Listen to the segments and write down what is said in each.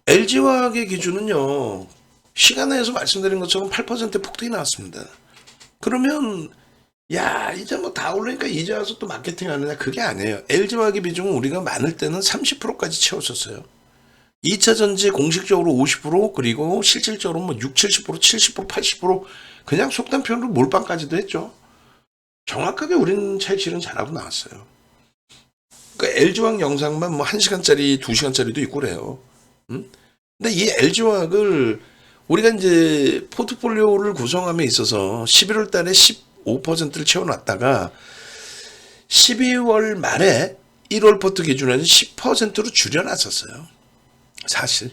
LG화학의 기준은요, 시간에서 말씀드린 것처럼 8% 폭등이 나왔습니다. 그러면 야 이제 뭐 다 오르니까 이제 와서 또 마케팅 하느냐, 그게 아니에요. LG화학의 비중은 우리가 많을 때는 30%까지 채웠었어요. 2차 전지 공식적으로 50%, 그리고 실질적으로 뭐 6, 70%, 70%, 80% 그냥 속단 표현으로 몰빵까지도 했죠. 정확하게 우리는 차익실현 잘하고 나왔어요. 그러니까 LG화학 영상만 뭐 1시간짜리, 2시간짜리도 있고 그래요. 음? 근데 이 LG화학을 우리가 이제 포트폴리오를 구성함에 있어서 11월 달에 15%를 채워놨다가 12월 말에 1월 포트 기준에는 10%로 줄여놨었어요. 사실.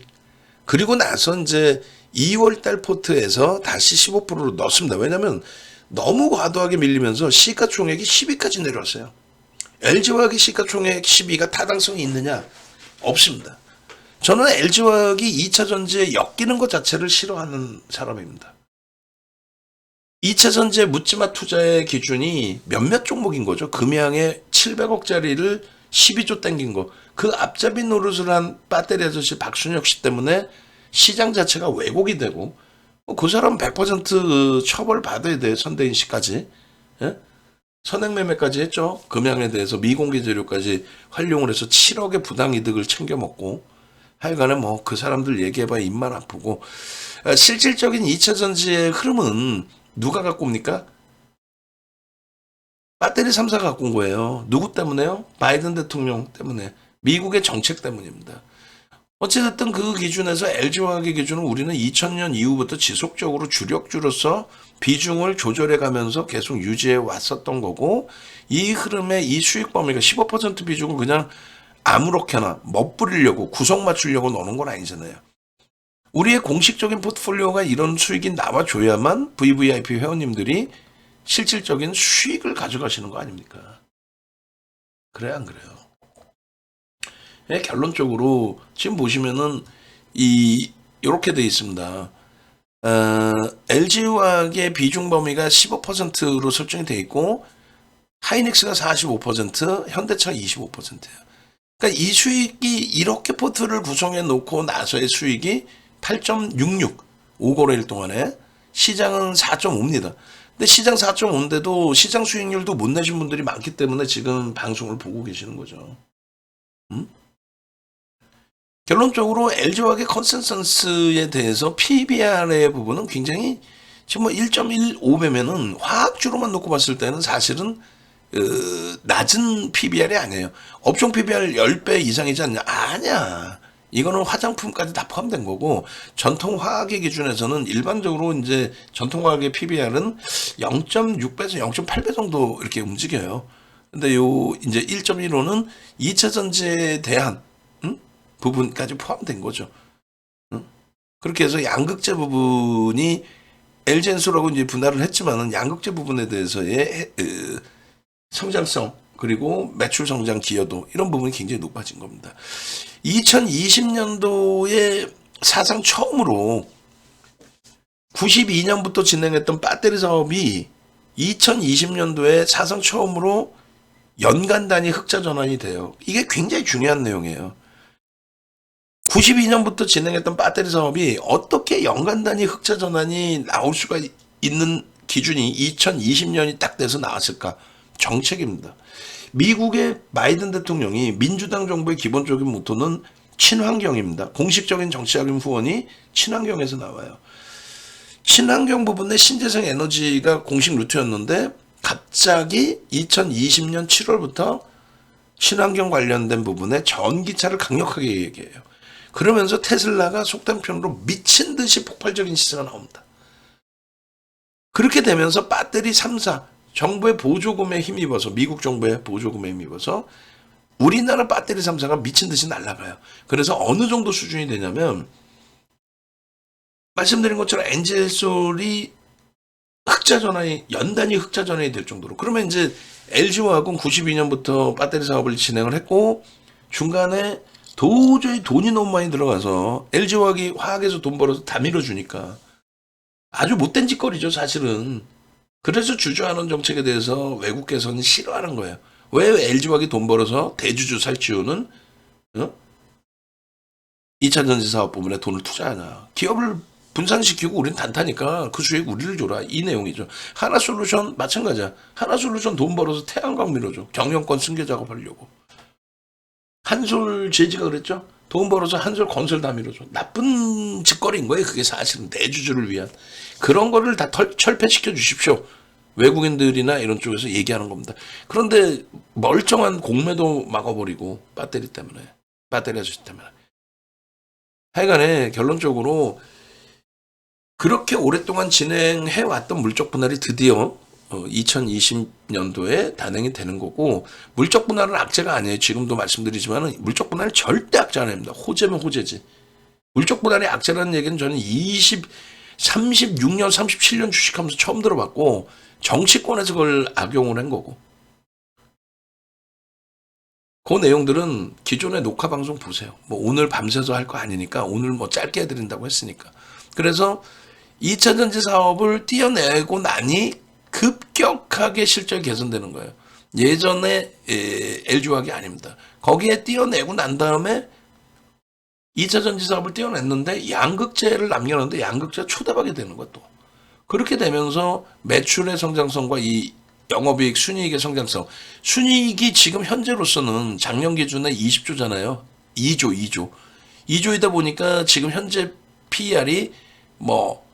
그리고 나서 이제 2월 달 포트에서 다시 15%로 넣습니다. 왜냐면 너무 과도하게 밀리면서 시가총액이 10위까지 내려왔어요. LG화학의 시가총액 10위가 타당성이 있느냐? 없습니다. 저는 LG화학이 2차 전지에 엮이는 것 자체를 싫어하는 사람입니다. 2차 전지의 묻지마 투자의 기준이 몇몇 종목인 거죠. 금양에 700억짜리를 12조 땡긴 거. 그 앞잡이 노릇을 한 배터리 아저씨 박순혁 씨 때문에 시장 자체가 왜곡이 되고, 그 사람 100% 처벌 받아야 돼. 선대인 씨까지. 예? 선행매매까지 했죠. 금양에 대해서 미공개 재료까지 활용을 해서 7억의 부당이득을 챙겨 먹고. 하여간에 뭐 그 사람들 얘기해봐야 입만 아프고. 실질적인 2차 전지의 흐름은 누가 갖고 옵니까? 배터리 3사가 갖고 온 거예요. 누구 때문에요? 바이든 대통령 때문에. 미국의 정책 때문입니다. 어찌됐든 그 기준에서 LG화학의 기준은 우리는 2000년 이후부터 지속적으로 주력주로서 비중을 조절해 가면서 계속 유지해 왔었던 거고, 이 흐름에 이 수익 범위가 15% 비중을 그냥 아무렇게나 멋부리려고 구성 맞추려고 넣는 건 아니잖아요. 우리의 공식적인 포트폴리오가 이런 수익이 나와줘야만 VVIP 회원님들이 실질적인 수익을 가져가시는 거 아닙니까? 그래 안 그래요? 예, 결론적으로 지금 보시면은 이 요렇게 돼 있습니다. LG화학의 비중 범위가 15%로 설정이 돼 있고, 하이닉스가 45%, 현대차가 25%예요. 그러니까 이 수익이 이렇게 포트를 구성해 놓고 나서의 수익이 8.66, 5거래일 동안에. 시장은 4.5입니다. 근데 시장 4.5인데도 시장 수익률도 못 내신 분들이 많기 때문에 지금 방송을 보고 계시는 거죠. 음? 결론적으로 LG화학의 컨센서스에 대해서 PBR의 부분은 굉장히 지금 뭐 1.15배면은 화학주로만 놓고 봤을 때는 사실은 낮은 PBR이 아니에요. 업종 PBR 10배 이상이지 않냐? 아니야. 이거는 화장품까지 다 포함된 거고, 전통 화학의 기준에서는 일반적으로 이제 전통 화학의 PBR은 0.6배에서 0.8배 정도 이렇게 움직여요. 근데 요 이제 1.15는 2차 전지에 대한 부분까지 포함된 거죠. 응? 그렇게 해서 양극재 부분이 LG엔솔하고 이제 분할을 했지만은 양극재 부분에 대해서의 성장성, 그리고 매출 성장 기여도, 이런 부분이 굉장히 높아진 겁니다. 2020년도에 사상 처음으로 92년부터 진행했던 배터리 사업이 2020년도에 사상 처음으로 연간 단위 흑자 전환이 돼요. 이게 굉장히 중요한 내용이에요. 92년부터 진행했던 배터리 사업이 어떻게 연간 단위 흑자 전환이 나올 수가 있는 기준이 2020년이 딱 돼서 나왔을까? 정책입니다. 미국의 바이든 대통령이 민주당 정부의 기본적인 모토는 친환경입니다. 공식적인 정치적인 후원이 친환경에서 나와요. 친환경 부분의 신재생 에너지가 공식 루트였는데, 갑자기 2020년 7월부터 친환경 관련된 부분에 전기차를 강력하게 얘기해요. 그러면서 테슬라가 속단편으로 미친 듯이 폭발적인 시세가 나옵니다. 그렇게 되면서 배터리 3사, 정부의 보조금에 힘입어서, 미국 정부의 보조금에 힘입어서 우리나라 배터리 3사가 미친 듯이 날아가요. 그래서 어느 정도 수준이 되냐면, 말씀드린 것처럼 엔젤솔이 흑자 전환이, 연단위 흑자 전환이 될 정도로. 그러면 이제 LG화학은 92년부터 배터리 사업을 진행을 했고, 중간에 도저히 돈이 너무 많이 들어가서 LG화학이 화학에서 돈 벌어서 다 밀어주니까 아주 못된 짓거리죠, 사실은. 그래서 주주환원 정책에 대해서 외국에서는 싫어하는 거예요. 왜 LG화학이 돈 벌어서 대주주 살찌우는, 어? 2차 전지 사업 부분에 돈을 투자하냐. 기업을 분산시키고 우린 단타니까 그 수익 우리를 줘라. 이 내용이죠. 하나솔루션 마찬가지야. 하나솔루션 돈 벌어서 태양광 밀어줘. 경영권 승계 작업하려고. 한솔 제지가 그랬죠. 돈 벌어서 한솔 건설 다 밀어줘. 나쁜 짓거리인 거예요. 그게 사실은 대주주를 위한. 그런 거를 다 철폐시켜 주십시오. 외국인들이나 이런 쪽에서 얘기하는 겁니다. 그런데 멀쩡한 공매도 막아버리고 배터리 때문에. 배터리 아저씨 때문에. 하여간에 결론적으로 그렇게 오랫동안 진행해왔던 물적 분할이 드디어 2020년도에 단행이 되는 거고, 물적 분할은 악재가 아니에요. 지금도 말씀드리지만 물적 분할은 절대 악재 아닙니다. 호재면 호재지. 물적 분할이 악재라는 얘기는 저는 36년, 37년 주식하면서 처음 들어봤고, 정치권에서 그걸 악용을 한 거고. 그 내용들은 기존의 녹화 방송 보세요. 뭐 오늘 밤새서 할 거 아니니까 오늘 뭐 짧게 해드린다고 했으니까. 그래서 2차 전지 사업을 띄어내고 나니 급격하게 실적이 개선되는 거예요. 예전에 LG화학이 아닙니다. 거기에 띄어내고 난 다음에 2차 전지 사업을 띄어냈는데 양극재를 남겨놓는데 양극재가 초대박이 되는 것도. 그렇게 되면서 매출의 성장성과 이 영업이익, 순이익의 성장성. 순이익이 지금 현재로서는 작년 기준에 20조잖아요. 2조. 2조이다 보니까 지금 현재 PER이 뭐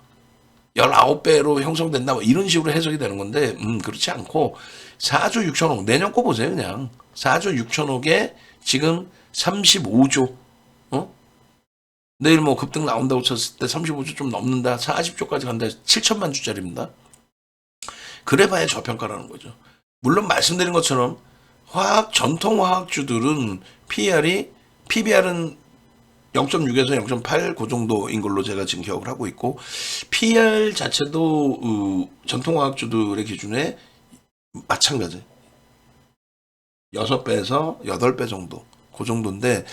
19배로 형성된다 뭐 이런 식으로 해석이 되는 건데 그렇지 않고 4조 6천억 내년 거 보세요. 그냥 4조 6천억에 지금 35조 내일 뭐 급등 나온다고 쳤을 때 35조 좀 넘는다. 40조까지 간다. 7천만 주짜리입니다. 그래봐야 저평가라는 거죠. 물론 말씀드린 것처럼 전통 화학주들은 PBR은 0.6에서 0.8 그 정도인 걸로 제가 지금 기억을 하고 있고, PR 자체도 전통 화학주들의 기준에 마찬가지 6배에서 8배 정도 그 정도인데,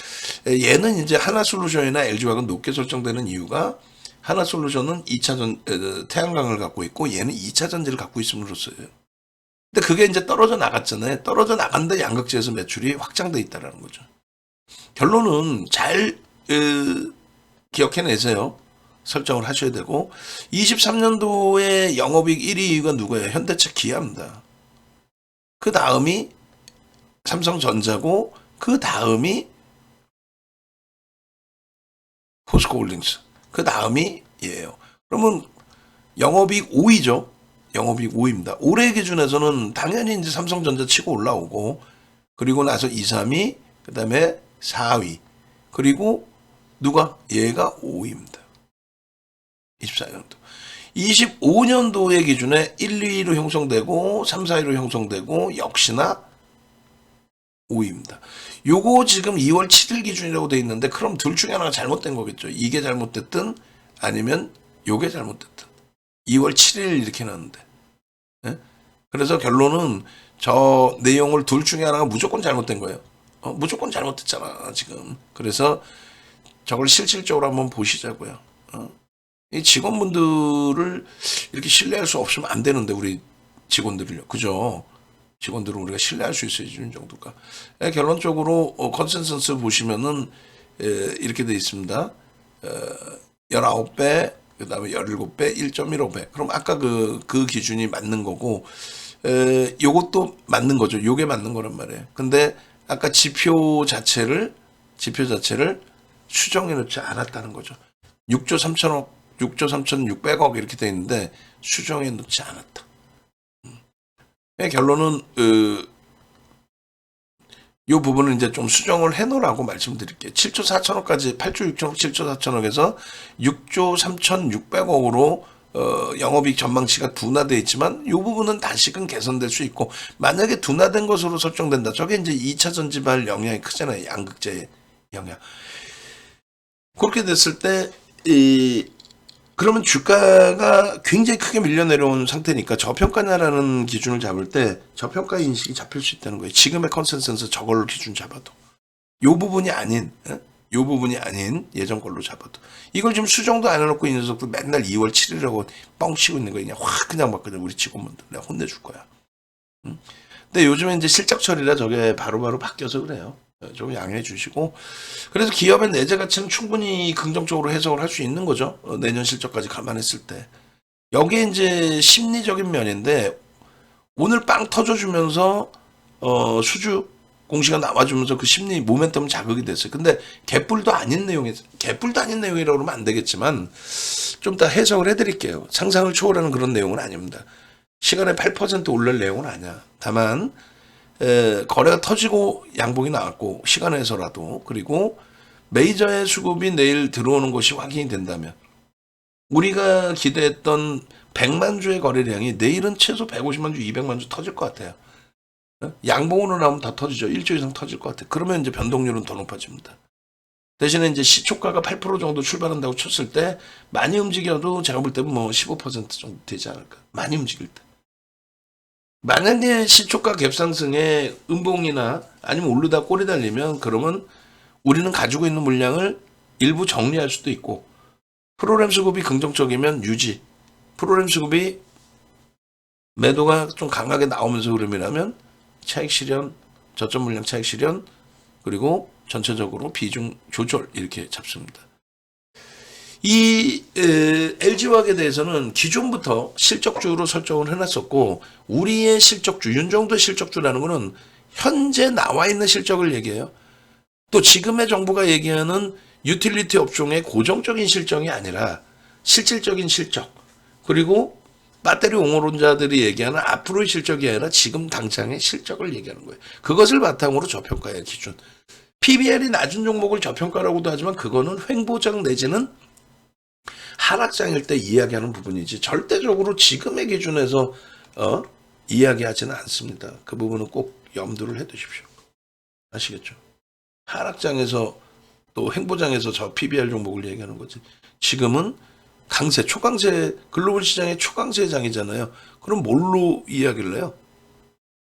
얘는 이제 하나솔루션이나 LG화학은 높게 설정되는 이유가 하나솔루션은 2차 태양광을 갖고 있고 얘는 2차 전지를 갖고 있음으로써요. 근데 그게 이제 떨어져 나갔잖아요. 떨어져 나간데 양극재에서 매출이 확장돼 있다라는 거죠. 결론은 잘 기억해내세요. 설정을 하셔야 되고, 23년도에 영업이익 1위 이유가 누구예요? 현대차, 기아입니다. 그 다음이 삼성전자고 그 다음이 포스코홀딩스, 그 다음이 얘예요. 그러면 영업이익 5위죠. 영업이익 5위입니다. 올해 기준에서는 당연히 이제 삼성전자 치고 올라오고, 그리고 나서 2, 3위, 그 다음에 4위, 그리고 누가? 얘가 5위입니다. 24년도. 25년도의 기준에 1, 2위로 형성되고 3, 4위로 형성되고 역시나 5위입니다. 요거 지금 2월 7일 기준이라고 돼 있는데, 그럼 둘 중에 하나가 잘못된 거겠죠. 이게 잘못됐든 아니면 요게 잘못됐든. 2월 7일 이렇게 나왔는데. 예? 그래서 결론은 저 내용을 둘 중에 하나가 무조건 잘못된 거예요. 무조건 잘못됐잖아 지금. 그래서 저걸 실질적으로 한번 보시자고요. 이 직원분들을 이렇게 신뢰할 수 없으면 안 되는데, 우리 직원들을요. 그죠? 직원들을 우리가 신뢰할 수 있어야지, 이 정도가. 결론적으로 컨센서스 보시면은 이렇게 돼 있습니다. 19배, 그 다음에 17배, 1.15배. 그럼 아까 그 기준이 맞는 거고, 요것도 맞는 거죠. 요게 맞는 거란 말이에요. 근데 아까 지표 자체를 수정해 놓지 않았다는 거죠. 6조 3천억, 6조 3,600억 이렇게 돼 있는데 수정해 놓지 않았다. 결론은 이 부분은 이제 좀 수정을 해놓으라고 말씀드릴게요. 7조 4천억까지 8조 6천억, 7조 4천억에서 6조 3,600억으로 영업이익 전망치가 둔화되어 있지만 이 부분은 다시금 개선될 수 있고, 만약에 둔화된 것으로 설정된다. 저게 이제 2차 전지발 영향이 크잖아요. 양극재의 영향. 그렇게 됐을 때 그러면 주가가 굉장히 크게 밀려 내려온 상태니까 저평가냐라는 기준을 잡을 때 저평가 인식이 잡힐 수 있다는 거예요. 지금의 컨센서스 저걸로 기준 잡아도. 요 부분이 아닌 예전 걸로 잡아도. 이걸 지금 수정도 안 해놓고 이 녀석들 맨날 2월 7일이라고 뻥치고 있는 거 그냥 막 그냥 우리 직원분들 내가 혼내줄 거야. 근데 요즘에 이제 실적 처리라 저게 바로바로 바뀌어서 그래요. 좀 양해해 주시고. 그래서 기업의 내재 가치는 충분히 긍정적으로 해석을 할 수 있는 거죠. 내년 실적까지 감안했을 때. 여기에 이제 심리적인 면인데, 오늘 빵 터져주면서 수주 공시가 나와주면서 그 심리 모멘텀 자극이 됐어요. 근데 개뿔도 아닌 내용이라고 그러면 안 되겠지만 좀 더 해석을 해드릴게요. 상상을 초월하는 그런 내용은 아닙니다. 시간에 8% 오를 내용은 아니야. 다만 거래가 터지고 양봉이 나왔고 시간에서라도, 그리고 메이저의 수급이 내일 들어오는 것이 확인이 된다면 우리가 기대했던 100만 주의 거래량이 내일은 최소 150만 주, 200만 주 터질 것 같아요. 양봉으로 나오면 다 터지죠. 1조 이상 터질 것 같아요. 그러면 이제 변동률은 더 높아집니다. 대신에 이제 시초가가 8% 정도 출발한다고 쳤을 때 많이 움직여도 제가 볼 때는 뭐 15% 정도 되지 않을까. 많이 움직일 때. 만약에 시초가 갭상승에 음봉이나 아니면 오르다 꼬리 달리면, 그러면 우리는 가지고 있는 물량을 일부 정리할 수도 있고, 프로그램 수급이 긍정적이면 유지, 프로그램 수급이 매도가 좀 강하게 나오면서 흐름이라면 차익 실현, 저점 물량 차익 실현, 그리고 전체적으로 비중 조절 이렇게 잡습니다. 이 LG화학에 대해서는 기존부터 실적주로 설정을 해놨었고, 우리의 실적주, 윤정도 실적주라는 것은 현재 나와 있는 실적을 얘기해요. 또 지금의 정부가 얘기하는 유틸리티 업종의 고정적인 실적이 아니라 실질적인 실적, 그리고 배터리 옹호론자들이 얘기하는 앞으로의 실적이 아니라 지금 당장의 실적을 얘기하는 거예요. 그것을 바탕으로 저평가의 기준. PBR이 낮은 종목을 저평가라고도 하지만 그거는 횡보장 내지는 하락장일 때 이야기하는 부분이지 절대적으로 지금의 기준에서 이야기하지는 않습니다. 그 부분은 꼭 염두를 해두십시오. 아시겠죠? 하락장에서 또 횡보장에서 저 PBR 종목을 얘기하는 거지. 지금은 강세, 초강세, 글로벌 시장의 초강세 장이잖아요. 그럼 뭘로 이야기를 해요?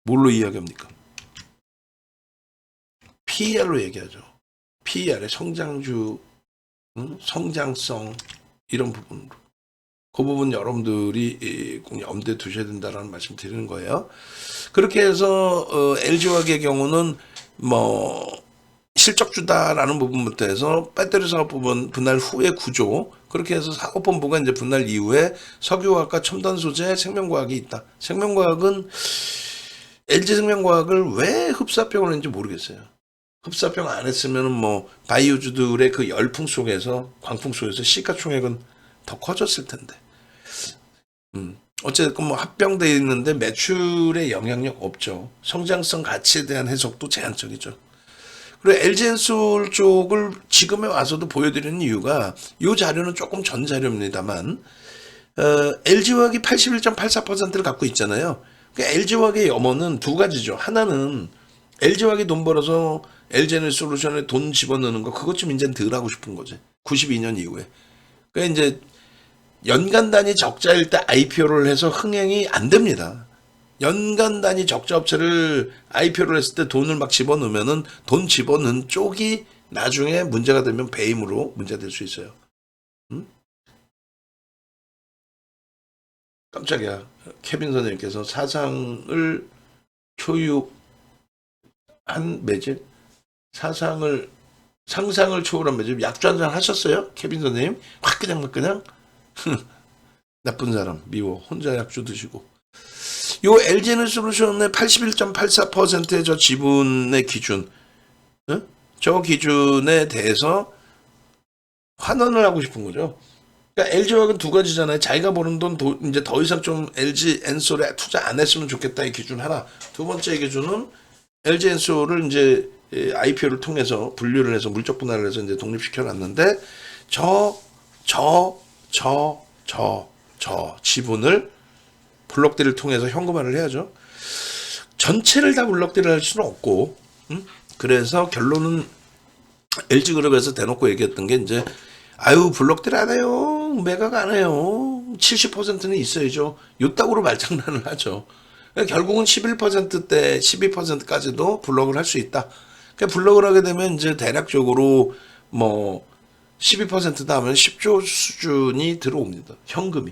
뭘로 이야기합니까? PER로 얘기하죠. PER의 성장주, 성장성, 이런 부분으로. 그 부분 여러분들이 꼭 염두에 두셔야 된다는 말씀 드리는 거예요. 그렇게 해서 LG화학의 경우는 뭐 실적주다라는 부분부터 해서 배터리 사업 부분 분할 후의 구조, 그렇게 해서 사업본부가 이제 분할 이후에 석유화학과 첨단 소재, 생명과학이 있다. 생명과학은 LG생명과학을 왜 흡사평을 했는지 모르겠어요. 흡사평 안 했으면 뭐 바이오주들의 그 열풍 속에서, 광풍 속에서 시가총액은 더 커졌을 텐데. 어쨌든 뭐 합병돼 있는데 매출에 영향력 없죠. 성장성 가치에 대한 해석도 제한적이죠. 그리고 LG엔솔 쪽을 지금에 와서도 보여드리는 이유가, 이 자료는 조금 전 자료입니다만 LG화학이 81.84%를 갖고 있잖아요. 그러니까 LG화학의 염원은 두 가지죠. 하나는 LG화학이 돈 벌어서 LG에너지솔루션에 돈 집어넣는 거, 그것 좀 이제 덜 하고 싶은 거지. 92년 이후에. 그러니까 이제 연간 단위 적자일 때 IPO를 해서 흥행이 안 됩니다. 연간 단위 적자 업체를 IPO를 했을 때 돈을 막 집어넣으면은 돈 집어넣은 쪽이 나중에 문제가 되면 배임으로 문제될 수 있어요. 깜짝이야. 케빈 선생님께서 사상을 초유한 매집, 상상을 초월한 매집, 약주 한잔 하셨어요? 케빈 선생님? 확 그냥 나쁜 사람, 미워. 혼자 약주 드시고. 요 LG에너지솔루션의 81.84%의 저 지분의 기준, 저 기준에 대해서 환원을 하고 싶은 거죠. 그러니까 LG화학은 두 가지잖아요. 자기가 버는 돈 이제 더 이상 좀 LG엔솔에 투자 안 했으면 좋겠다, 이 기준 하나. 두 번째 기준은 LG엔솔을 이제 IPO를 통해서 분류를 해서 물적 분할을 해서 이제 독립시켜 놨는데, 저 지분을 블록들을 통해서 현금화를 해야죠. 전체를 다 블록들을 할 수는 없고, 그래서 결론은 LG그룹에서 대놓고 얘기했던 게 이제, 아유 블록들 안 해요, 매각 안 해요, 70%는 있어야죠, 요따구로 말장난을 하죠. 그러니까 결국은 11%대 12%까지도 블록을 할 수 있다. 그러니까 블록을 하게 되면 이제 대략적으로 뭐 12%다 하면 10조 수준이 들어옵니다, 현금이.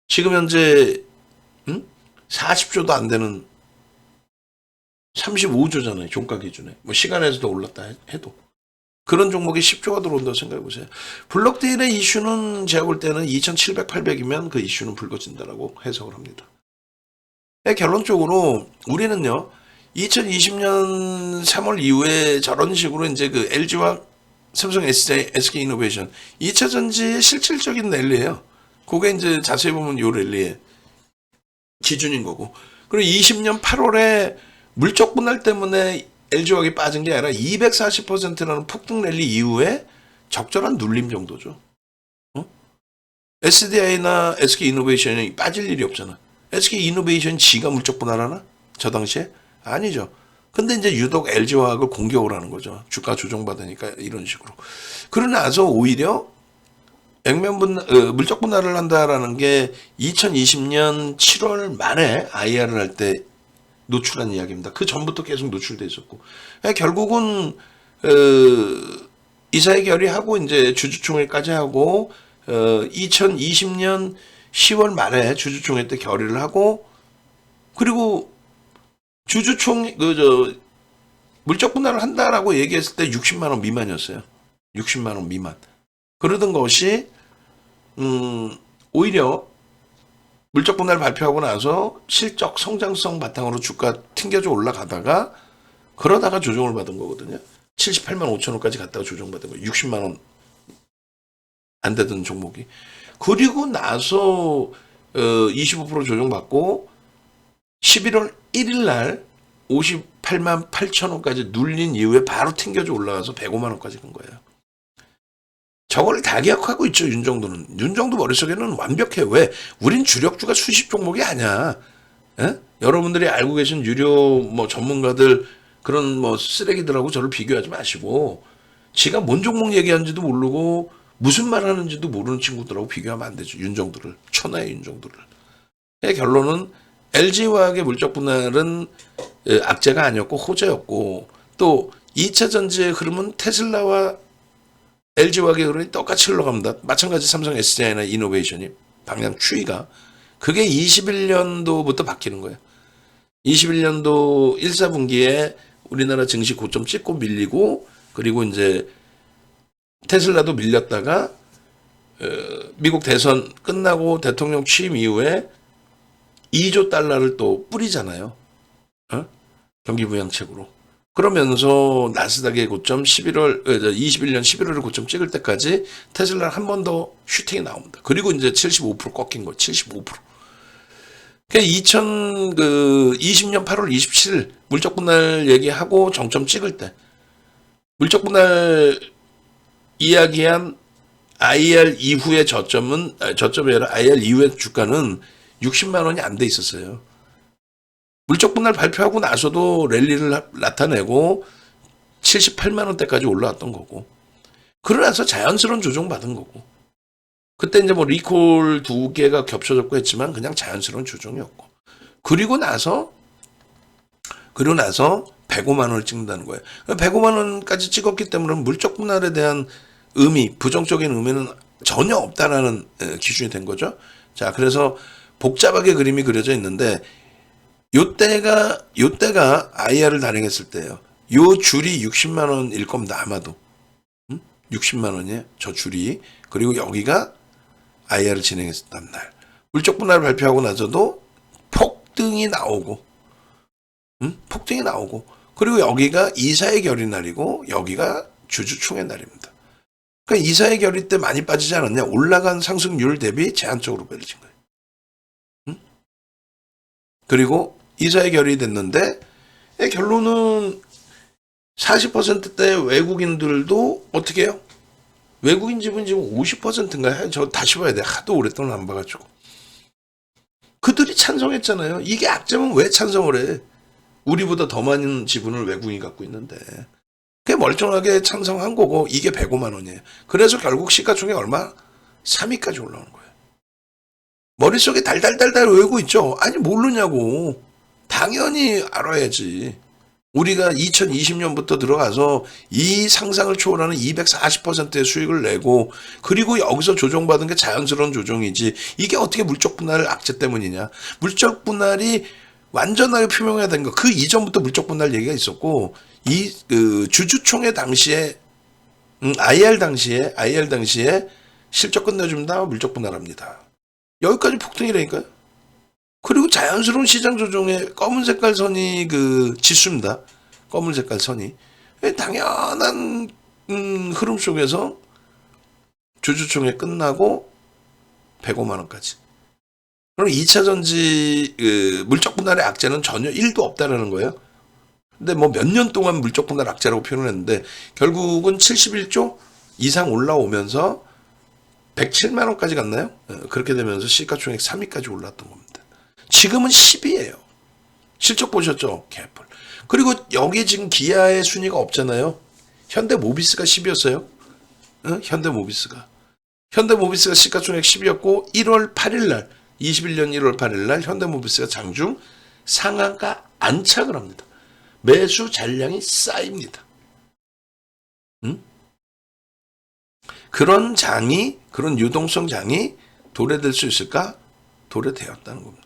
지금 현재 40조도 안 되는 35조잖아요. 종가 기준에. 뭐 시간에서도 올랐다 해도. 그런 종목이 10조가 들어온다고 생각해 보세요. 블록딜의 이슈는 제가 볼 때는 2700, 800이면 그 이슈는 불거진다라고 해석을 합니다. 결론적으로 우리는요, 2020년 3월 이후에 저런 식으로 이제 그 LG와 삼성 SK 이노베이션 2차 전지의 실질적인 랠리예요. 그게 이제 자세히 보면 요 랠리의 기준인 거고. 그리고 20년 8월에 물적 분할 때문에 LG화학이 빠진 게 아니라 240%라는 폭등 랠리 이후에 적절한 눌림 정도죠. SDI나 SK 이노베이션이 빠질 일이 없잖아. SK 이노베이션 지가 물적 분할하나? 저 당시에? 아니죠. 근데 이제 유독 LG화학을 공격을 하는 거죠. 주가 조정받으니까 이런 식으로. 그러고 나서 오히려 물적 분할을 한다라는 게 2020년 7월 말에 IR을 할 때 노출한 이야기입니다. 그 전부터 계속 노출돼 있었고. 결국은 이사회 결의하고 이제 주주총회까지 하고 2020년 10월 말에 주주총회 때 결의를 하고, 그리고 물적 분할을 한다라고 얘기했을 때 60만 원 미만이었어요. 60만 원 미만. 그러던 것이 오히려 물적 분할 발표하고 나서 실적 성장성 바탕으로 주가 튕겨져 올라가다가 그러다가 조정을 받은 거거든요. 78만 5천 원까지 갔다가 조정받은 거예요. 60만 원 안 되던 종목이. 그리고 나서 25% 조정받고 11월 1일 날 58만 8천 원까지 눌린 이후에 바로 튕겨져 올라가서 105만 원까지 간 거예요. 저걸 다 기억하고 있죠, 윤정도는. 윤정도 머릿속에는 완벽해. 왜? 우린 주력주가 수십 종목이 아니야. 에? 여러분들이 알고 계신 유료 뭐 전문가들 그런 뭐 쓰레기들하고 저를 비교하지 마시고, 지가 뭔 종목 얘기하는지도 모르고 무슨 말 하는지도 모르는 친구들하고 비교하면 안 되죠. 윤정도를. 천하의 윤정도를. 결론은 LG화학의 물적 분할은 악재가 아니었고 호재였고, 또 2차 전지의 흐름은 테슬라와 LG화학의 흐름이 똑같이 흘러갑니다. 마찬가지 삼성 SDI나 이노베이션이 방향 추이가 그게 21년도부터 바뀌는 거예요. 21년도 1, 4분기에 우리나라 증시 고점 찍고 밀리고, 그리고 이제 테슬라도 밀렸다가 미국 대선 끝나고 대통령 취임 이후에 2조 달러를 또 뿌리잖아요. 경기부양책으로. 그러면서 나스닥의 고점 21년 11월에 고점 찍을 때까지 테슬라는 한 번 더 슈팅이 나옵니다. 그리고 이제 75% 꺾인 거, 75%. 그러니까 2020년 8월 27일 물적 분할 얘기하고 정점 찍을 때 물적 분할 이야기한 IR 이후의 저점이 아니라 IR 이후의 주가는 60만 원이 안 돼 있었어요. 물적 분할 발표하고 나서도 랠리를 나타내고 78만 원대까지 올라왔던 거고, 그러나서 자연스러운 조정 받은 거고, 그때 이제 뭐 리콜 2개가 겹쳐졌고 했지만 그냥 자연스러운 조정이었고, 그리고 나서 105만 원을 찍는다는 거예요. 105만 원까지 찍었기 때문에 물적 분할에 대한 의미, 부정적인 의미는 전혀 없다라는 기준이 된 거죠. 자, 그래서 복잡하게 그림이 그려져 있는데, 요때가 IR을 단행했을 때예요. 요 줄이 60만 원일 겁니다. 아마도. 60만 원이에요. 저 줄이. 그리고 여기가 IR을 진행했던 날. 물적 분할을 발표하고 나서도 폭등이 나오고, 그리고 여기가 이사회 결의 날이고 여기가 주주총회 날입니다. 그러니까 이사회 결의 때 많이 빠지지 않았냐? 올라간 상승률 대비 제한적으로 빠진 거예요. 그리고 이사회 결의 됐는데 결론은 40%대 외국인들도 어떻게 해요? 외국인 지분 지금 50%인가? 저 다시 봐야 돼. 하도 오랫동안 안 봐가지고. 그들이 찬성했잖아요. 이게 악재면 왜 찬성을 해? 우리보다 더 많은 지분을 외국인이 갖고 있는데. 그게 멀쩡하게 찬성한 거고, 이게 105만 원이에요. 그래서 결국 시가총액 얼마? 3위까지 올라오는 거예요. 머릿속에 달달달달 외우고 있죠? 아니, 모르냐고. 당연히 알아야지. 우리가 2020년부터 들어가서 이 상상을 초월하는 240%의 수익을 내고, 그리고 여기서 조정받은 게 자연스러운 조정이지, 이게 어떻게 물적 분할 악재 때문이냐. 물적 분할이 완전하게 표명해야 되는 거. 그 이전부터 물적 분할 얘기가 있었고 그 주주총회 당시에 IR 당시에 실적 끝내줍니다. 물적 분할합니다. 여기까지 폭등이라니까요. 그리고 자연스러운 시장 조정의 검은 색깔 선이 그 지수입니다. 검은 색깔 선이 당연한 흐름 속에서 주주총회 끝나고 105만 원까지. 그럼 2차 전지 물적 분할의 악재는 전혀 1도 없다라는 거예요. 근데 뭐 몇 년 동안 물적 분할 악재라고 표현을 했는데 결국은 71조 이상 올라오면서 107만 원까지 갔나요? 그렇게 되면서 시가총액 3위까지 올랐던 겁니다. 지금은 10위예요. 실적 보셨죠? 개뿔. 그리고 여기 지금 기아의 순위가 없잖아요. 현대모비스가 10위였어요. 현대모비스가 시가총액 10위였고 1월 8일 날 21년 1월 8일 날 현대모비스가 장중 상한가 안착을 합니다. 매수 잔량이 쌓입니다. 그런 유동성 장이 도래될 수 있을까? 도래되었다는 겁니다.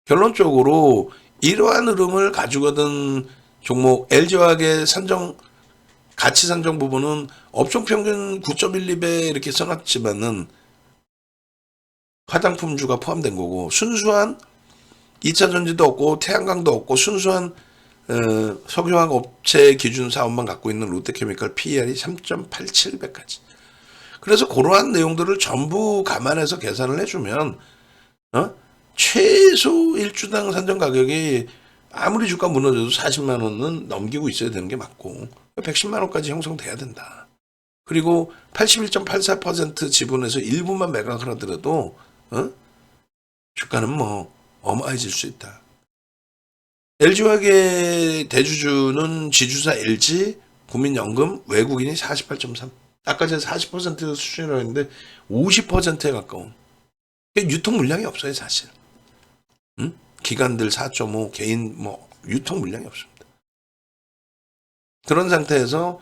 결론적으로 이러한 흐름을 가지고든 종목 LG화학의 가치 산정 부분은 업종 평균 9.12배 이렇게 써놨지만은 화장품주가 포함된 거고 순수한 2차 전지도 없고 태양광도 없고 순수한 석유화학 업체 기준 사업만 갖고 있는 롯데케미칼 PER이 3.87배까지. 그래서 그러한 내용들을 전부 감안해서 계산을 해주면 최소 1주당 산정 가격이 아무리 주가 무너져도 40만 원은 넘기고 있어야 되는 게 맞고 110만 원까지 형성돼야 된다. 그리고 81.84% 지분에서 일부만 매각을 하더라도 주가는 뭐 어마해질 수 있다. LG화학의 대주주는 지주사 LG, 국민연금, 외국인이 48.3. 아까 제가 40% 수준이라고 했는데 50%에 가까운. 유통 물량이 없어요, 사실. 기관들 4.5, 개인 유통 물량이 없습니다. 그런 상태에서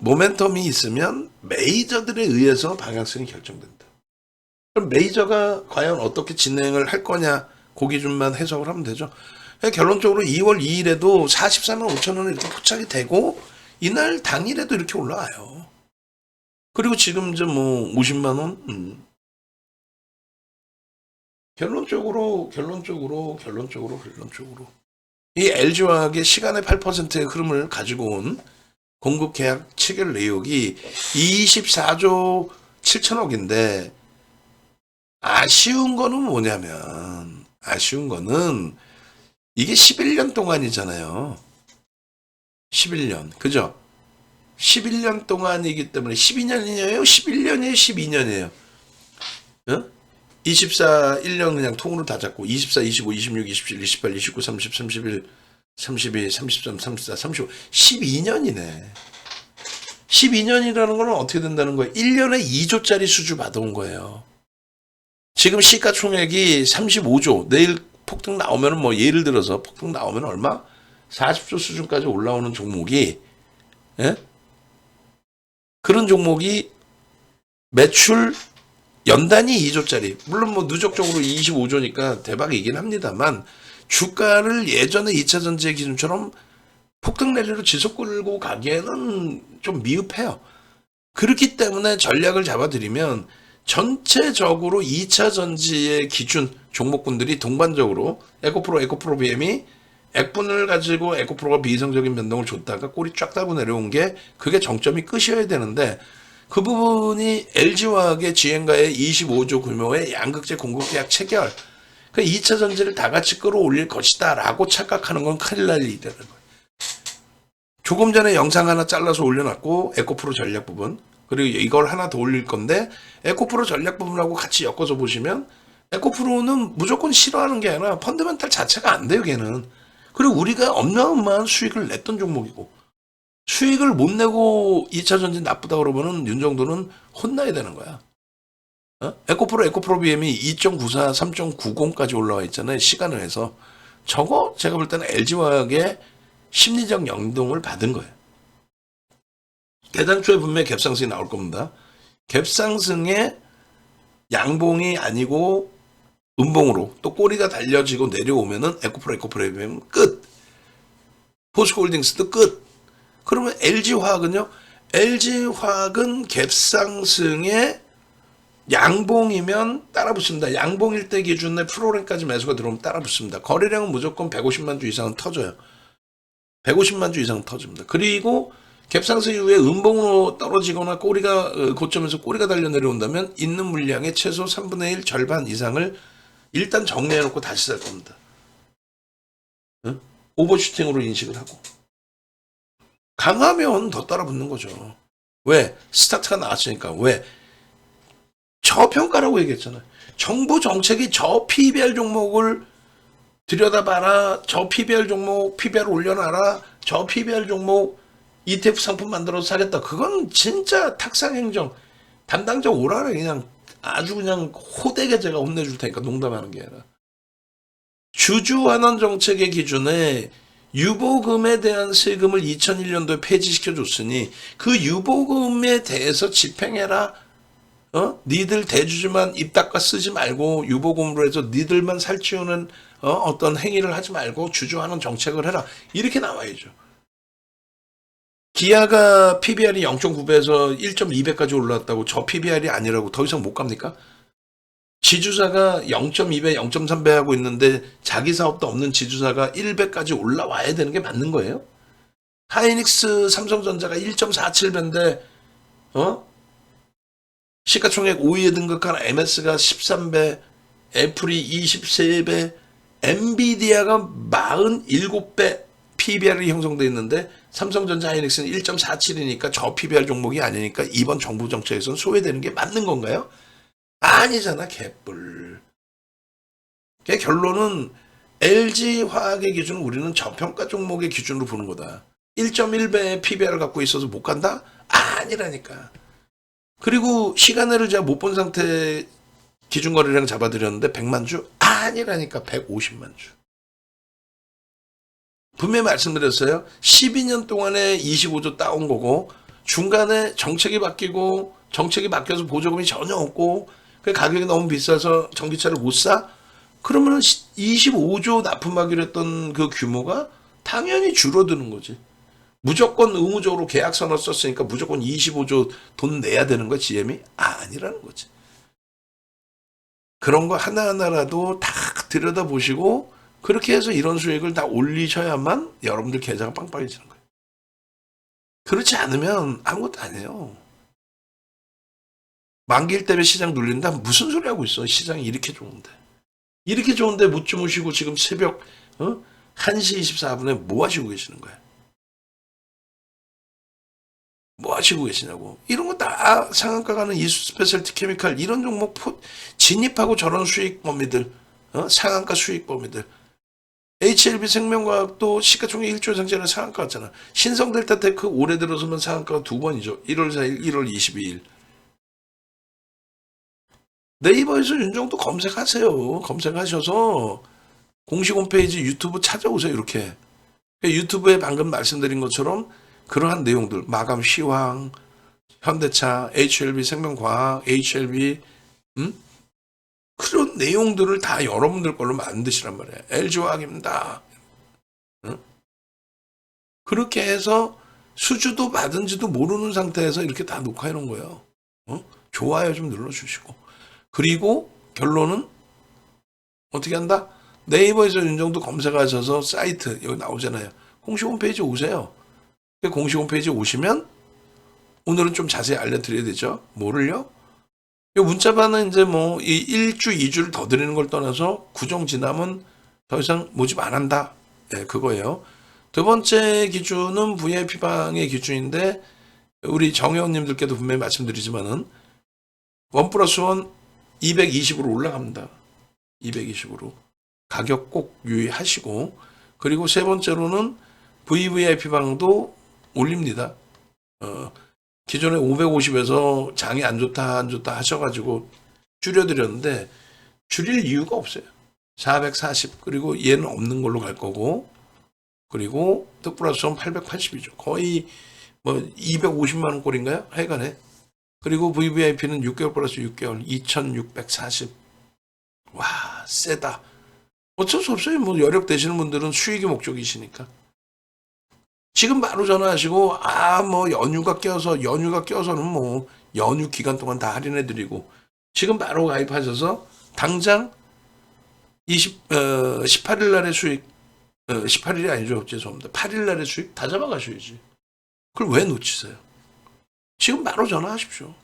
모멘텀이 있으면 메이저들에 의해서 방향성이 결정된다. 그럼 메이저가 과연 어떻게 진행을 할 거냐 그 기준만 해석을 하면 되죠. 결론적으로 2월 2일에도 44만 5천 원을 이렇게 포착이 되고 이날 당일에도 이렇게 올라와요. 그리고 지금 이제 50만 원. 결론적으로 이 LG화학의 시간의 8%의 흐름을 가지고 온 공급 계약 체결 내역이 24조 7천억인데 아쉬운 거는 뭐냐면 이게 11년 동안이잖아요. 11년. 그죠? 11년 동안이기 때문에 12년이에요? 11년이에요? 12년이에요? 24, 1년 그냥 통으로 다 잡고 24, 25, 26, 27, 28, 29, 30, 31, 32, 33, 34, 35, 12년이네. 12년이라는 건 어떻게 된다는 거예요? 1년에 2조짜리 수주 받아온 거예요. 지금 시가총액이 35조, 내일 폭등 나오면 예를 들어서 폭등 나오면 얼마? 40조 수준까지 올라오는 종목이, 그런 종목이 매출 연단이 2조짜리, 물론 누적적으로 25조니까 대박이긴 합니다만, 주가를 예전에 2차 전지의 기준처럼 폭등 랠리로 지속 끌고 가기에는 좀 미흡해요. 그렇기 때문에 전략을 잡아드리면 전체적으로 2차 전지의 기준 종목군들이 동반적으로 에코프로 BM이 액분을 가지고 에코프로가 비이성적인 변동을 줬다가 꼬리 쫙 따고 내려온 게 그게 정점이 끝이어야 되는데 그 부분이 LG화학의 지행가의 25조 규모의 양극재 공급계약 체결, 그 2차 전지를 다 같이 끌어올릴 것이다 라고 착각하는 건 큰일 날 일이라는 거예요. 조금 전에 영상 하나 잘라서 올려놨고 에코프로 전략 부분, 그리고 이걸 하나 더 올릴 건데 에코프로 전략 부분하고 같이 엮어서 보시면 에코프로는 무조건 싫어하는 게 아니라 펀더멘탈 자체가 안 돼요, 걔는. 그리고 우리가 어마어마한 수익을 냈던 종목이고 수익을 못 내고 2차 전지 나쁘다 그러면은 윤정도는 혼나야 되는 거야. 에코프로 BM이 2.94, 3.90까지 올라와 있잖아요. 시간을 해서. 저거 제가 볼 때는 LG화학의 심리적 영동을 받은 거예요. 계단초에 분명히 갭상승이 나올 겁니다. 갭상승에 양봉이 아니고 음봉으로 또 꼬리가 달려지고 내려오면은 에코프로면 끝. 포스코홀딩스도 끝. 그러면 LG화학은요? LG화학은 갭상승에 양봉이면 따라 붙습니다. 양봉일 때 기준에 프로그램까지 매수가 들어오면 따라 붙습니다. 거래량은 무조건 150만 주 이상은 터져요. 150만 주 이상 터집니다. 그리고 갭상승 이후에 음봉으로 떨어지거나 꼬리가 고점에서 꼬리가 달려 내려온다면 있는 물량의 최소 3분의 1 절반 이상을 일단 정리해놓고 다시 살 겁니다. 응? 오버슈팅으로 인식을 하고 강하면 더 따라 붙는 거죠. 왜? 스타트가 나왔으니까. 왜? 저평가라고 얘기했잖아요. 정부 정책이 저 PBR 종목을 들여다봐라. 저 PBR 종목 PBR 올려놔라. 저 PBR 종목 ETF 상품 만들어서 사겠다. 그건 진짜 탁상행정. 담당자 오라래. 그냥 아주 그냥 호되게 제가 혼내줄 테니까 농담하는 게 아니라. 주주환원 정책의 기준에 유보금에 대한 세금을 2001년도에 폐지시켜줬으니 그 유보금에 대해서 집행해라. 니들 대주주만 입 닦아 쓰지 말고 유보금으로 해서 니들만 살찌우는 어떤 행위를 하지 말고 주주환원 정책을 해라. 이렇게 나와야죠. 기아가 PBR이 0.9배에서 1.2배까지 올라왔다고 저 PBR이 아니라고 더 이상 못 갑니까? 지주사가 0.2배, 0.3배 하고 있는데 자기 사업도 없는 지주사가 1배까지 올라와야 되는 게 맞는 거예요? 하이닉스 삼성전자가 1.47배인데 시가총액 5위에 등극한 MS가 13배, 애플이 23배, 엔비디아가 47배 PBR이 형성되어 있는데 삼성전자 하이닉스는 1.47이니까 저 PBR 종목이 아니니까 이번 정부 정책에서는 소외되는 게 맞는 건가요? 아니잖아, 개뿔. 결론은 LG화학의 기준은 우리는 저평가 종목의 기준으로 보는 거다. 1.1배의 PBR을 갖고 있어서 못 간다? 아니라니까. 그리고 시간을 제가 못 본 상태 기준 거래량 잡아드렸는데 100만 주? 아니라니까. 150만 주. 분명히 말씀드렸어요. 12년 동안에 25조 따온 거고 중간에 정책이 바뀌어서 보조금이 전혀 없고 그 가격이 너무 비싸서 전기차를 못 사? 그러면 25조 납품하기로 했던 그 규모가 당연히 줄어드는 거지. 무조건 의무적으로 계약서를 썼으니까 무조건 25조 돈 내야 되는 거야, GM이? 아니라는 거지. 그런 거 하나하나라도 다 들여다보시고 그렇게 해서 이런 수익을 다 올리셔야만 여러분들 계좌가 빵빵해지는 거예요. 그렇지 않으면 아무것도 안 해요. 만기일 때문에 시장 눌린다? 무슨 소리 하고 있어? 시장이 이렇게 좋은데. 이렇게 좋은데 못 주무시고 지금 새벽 1시 24분에 뭐 하시고 계시는 거야? 뭐 하시고 계시냐고. 이런 거 다 상한가 가는 이수 스페셜티 케미칼 이런 종목 진입하고 저런 수익 범위들 상한가 수익 범위들 HLB 생명과학도 시가총액 1조 이상 전에 상한가 왔잖아. 신성델타테크 올해 들어서면 상한가가 2번이죠. 1월 4일, 1월 22일. 네이버에서 윤정도 검색하세요. 검색하셔서 공식 홈페이지 유튜브 찾아오세요. 이렇게. 유튜브에 방금 말씀드린 것처럼 그러한 내용들, 마감 시황, 현대차, HLB 생명과학, HLB 그런 내용들을 다 여러분들 걸로 만드시란 말이에요. LG화학입니다. 그렇게 해서 수주도 받은지도 모르는 상태에서 이렇게 다 녹화해 놓은 거예요. 좋아요 좀 눌러주시고. 그리고 결론은 어떻게 한다? 네이버에서 윤정도 검색하셔서 사이트 여기 나오잖아요. 공식 홈페이지 오세요. 공식 홈페이지 오시면 오늘은 좀 자세히 알려드려야 되죠. 뭐를요? 이 문자반은 이제 뭐 이 1주, 2주를 더 드리는 걸 떠나서 구정 지나면 더 이상 모집 안 한다. 네, 그거예요. 두 번째 기준은 VIP방의 기준인데 우리 정회원님들께도 분명히 말씀드리지만은 1+1 220으로 올라갑니다. 220으로. 가격 꼭 유의하시고 그리고 세 번째로는 VVIP방도 올립니다. 기존에 550에서 장이 안 좋다 하셔가지고 줄여드렸는데 줄일 이유가 없어요. 440 그리고 얘는 없는 걸로 갈 거고 그리고 특플러스원 880이죠. 거의 뭐 250만 원 꼴인가요? 하여간에 그리고 VVIP는 6개월 플러스 6개월 2,640. 와, 세다. 어쩔 수 없어요. 뭐 여력 되시는 분들은 수익이 목적이시니까. 지금 바로 전화하시고 뭐 연휴가 껴서는 뭐 연휴 기간 동안 다 할인해 드리고 지금 바로 가입하셔서 당장 18일 날의 수익 18일이 아니죠. 죄송합니다. 8일 날의 수익 다 잡아가셔야지. 그걸 왜 놓치세요? 지금 바로 전화하십시오.